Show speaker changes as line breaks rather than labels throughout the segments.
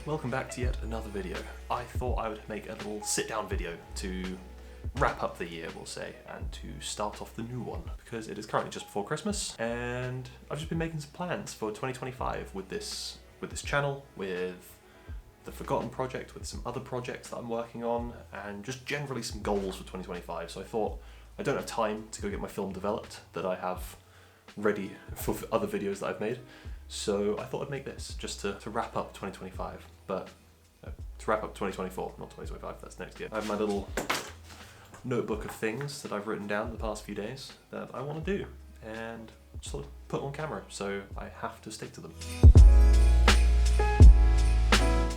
welcome back to yet another video. I thought I would make a little sit-down video to wrap up the year, we'll say, and to start off the new one, because it is currently just before Christmas, and I've just been making some plans for 2025 with this channel, with the Forgotten project, with some other projects that I'm working on, and just generally some goals for 2025. So I thought, I don't have time to go get my film developed that I have ready for other videos that I've made. So I thought I'd make this just to wrap up 2025, but to wrap up 2024, not 2025, that's next year. I have my little notebook of things that I've written down the past few days that I want to do and sort of put on camera, so I have to stick to them.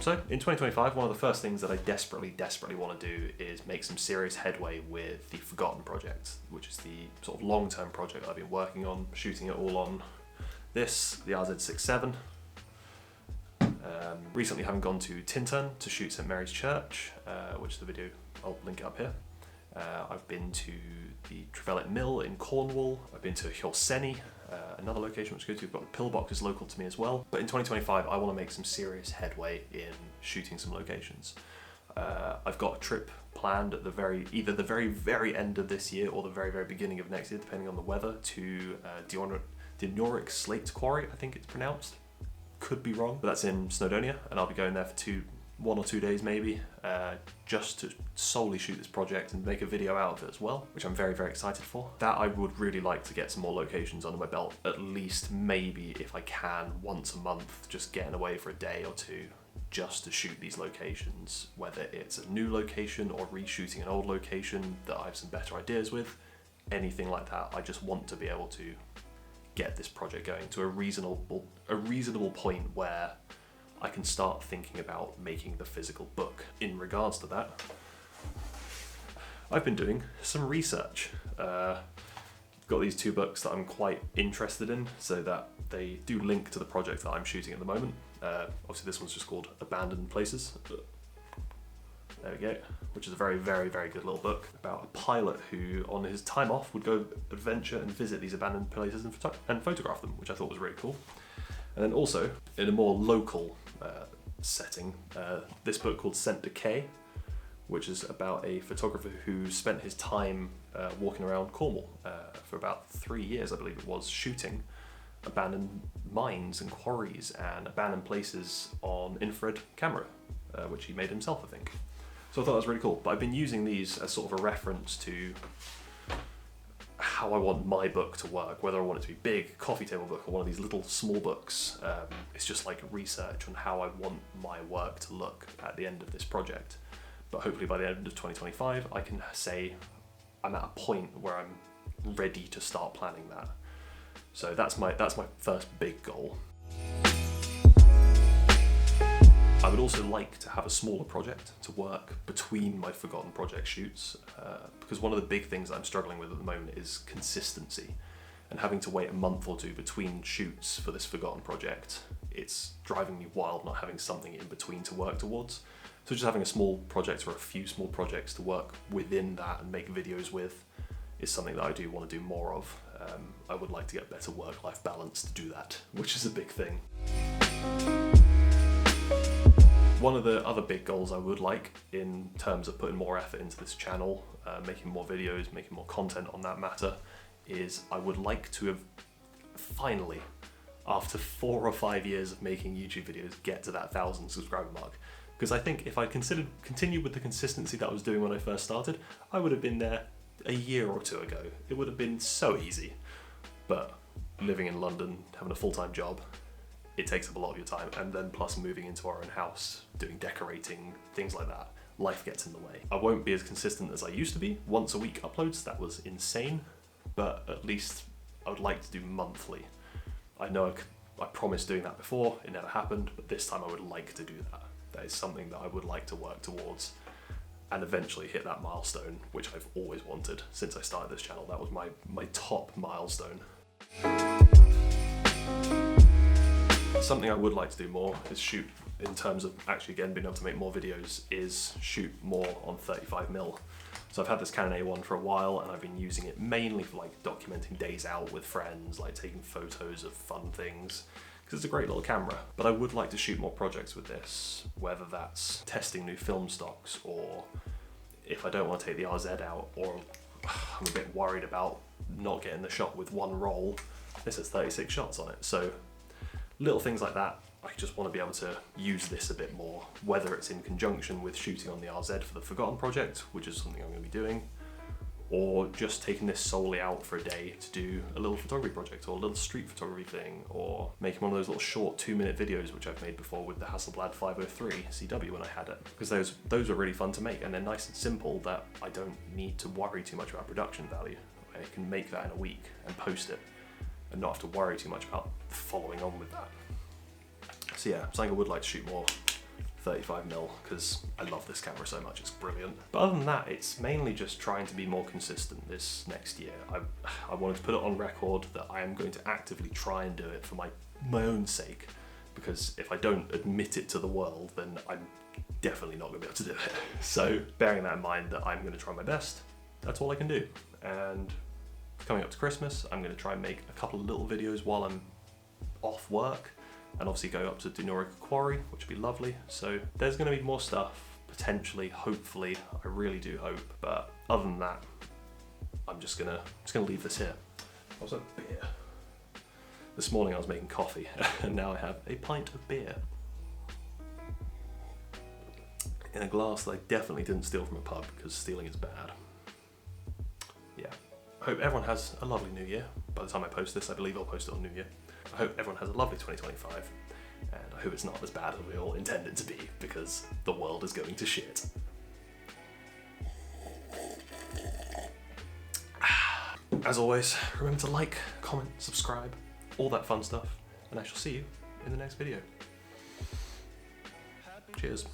So in 2025, one of the first things that I desperately want to do is make some serious headway with the Forgotten project, which is the sort of long-term project that I've been working on, shooting it all on the RZ67. Recently having gone to Tintern to shoot St Mary's Church, which is the video, I'll link it up here. I've been to the Trevellet Mill in Cornwall. I've been to Hyorseni, another location which I go to. I've got the Pillbox is local to me as well. But in 2025, I want to make some serious headway in shooting some locations. I've got a trip planned at either the very end of this year or the very1 of next year, depending on the weather, to Dinoric Slate Quarry, I think it's pronounced. Could be wrong, but that's in Snowdonia, and I'll be going there for 1 or 2 days maybe, just to solely shoot this project and make a video out of it as well, which I'm very excited for. That I would really like to get some more locations under my belt, at least maybe if I can once a month, just getting away for a day or two just to shoot these locations, whether it's a new location or reshooting an old location that I have some better ideas with, anything like that. I just want to be able to get this project going to a reasonable point where I can start thinking about making the physical book. In regards to that, I've been doing some research. Got these 2 books that I'm quite interested in, so that they do link to the project that I'm shooting at the moment. Obviously this one's just called Abandoned Places. There we go, which is a very good little book about a pilot who, on his time off, would go adventure and visit these abandoned places and photograph them, which I thought was really cool. And then also, in a more local setting, this book called Scent Decay, which is about a photographer who spent his time walking around Cornwall for about 3 years, I believe it was, shooting abandoned mines and quarries and abandoned places on infrared camera, which he made himself, I think. So I thought that was really cool. But I've been using these as sort of a reference to how I want my book to work, whether I want it to be big, coffee table book, or one of these little small books. It's just like research on how I want my work to look at the end of this project. But hopefully by the end of 2025, I can say I'm at a point where I'm ready to start planning that. So that's my first big goal. I would also like to have a smaller project to work between my Forgotten project shoots, because one of the big things I'm struggling with at the moment is consistency, and having to wait a month or 2 between shoots for this Forgotten project, it's driving me wild not having something in between to work towards. So just having a small project or a few small projects to work within that and make videos with is something that I do want to do more of. I would like to get better work-life balance to do that, which is a big thing. One of the other big goals I would like, in terms of putting more effort into this channel, making more videos, making more content on that matter, is I would like to have finally, after 4 or 5 years of making YouTube videos, get to that 1,000 subscriber mark. Because I think if I continued with the consistency that I was doing when I first started, I would have been there a year or 2 ago. It would have been so easy. But living in London, having a full-time job, it takes up a lot of your time, and then plus moving into our own house, doing decorating, things like that, life gets in the way. I won't be as consistent as I used to be. Once a week uploads, that was insane, but at least I would like to do monthly. I know I promised doing that before, it never happened, but this time I would like to do that. That is something that I would like to work towards and eventually hit that milestone, which I've always wanted since I started this channel. That was my top milestone. Something I would like to do more is shoot, in terms of actually again being able to make more videos, is shoot more on 35mm. So I've had this Canon A1 for a while, and I've been using it mainly for like documenting days out with friends, like taking photos of fun things, because it's a great little camera. But I would like to shoot more projects with this, whether that's testing new film stocks, or if I don't want to take the RZ out, or I'm a bit worried about not getting the shot with one roll. This has 36 shots on it, so little things like that. I just want to be able to use this a bit more, whether it's in conjunction with shooting on the RZ for the Forgotten project, which is something I'm going to be doing, or just taking this solely out for a day to do a little photography project, or a little street photography thing, or making one of those little short 2-minute videos which I've made before with the Hasselblad 503 CW when I had it, because those are really fun to make, and they're nice and simple that I don't need to worry too much about production value. I can make that in a week and post it and not have to worry too much about following on with that. So yeah, something I would like to shoot more 35mm, because I love this camera so much, it's brilliant. But other than that, it's mainly just trying to be more consistent this next year. I wanted to put it on record that I am going to actively try and do it for my own sake, because if I don't admit it to the world, then I'm definitely not going to be able to do it. So bearing that in mind, that I'm going to try my best, that's all I can do. And coming up to Christmas, I'm going to try and make a couple of little videos while I'm off work, and obviously go up to Dinorica Quarry, which would be lovely. So there's going to be more stuff, potentially, hopefully, I really do hope. But other than that, I'm just gonna leave this here. Also, beer. This morning I was making coffee, and now I have a pint of beer in a glass that I definitely didn't steal from a pub, because stealing is bad. Yeah. I hope everyone has a lovely new year. By the time I post this, I believe I'll post it on New Year. I hope everyone has a lovely 2025, and I hope it's not as bad as we all intend it to be, because the world is going to shit. As always, remember to like, comment, subscribe, all that fun stuff, and I shall see you in the next video. Cheers.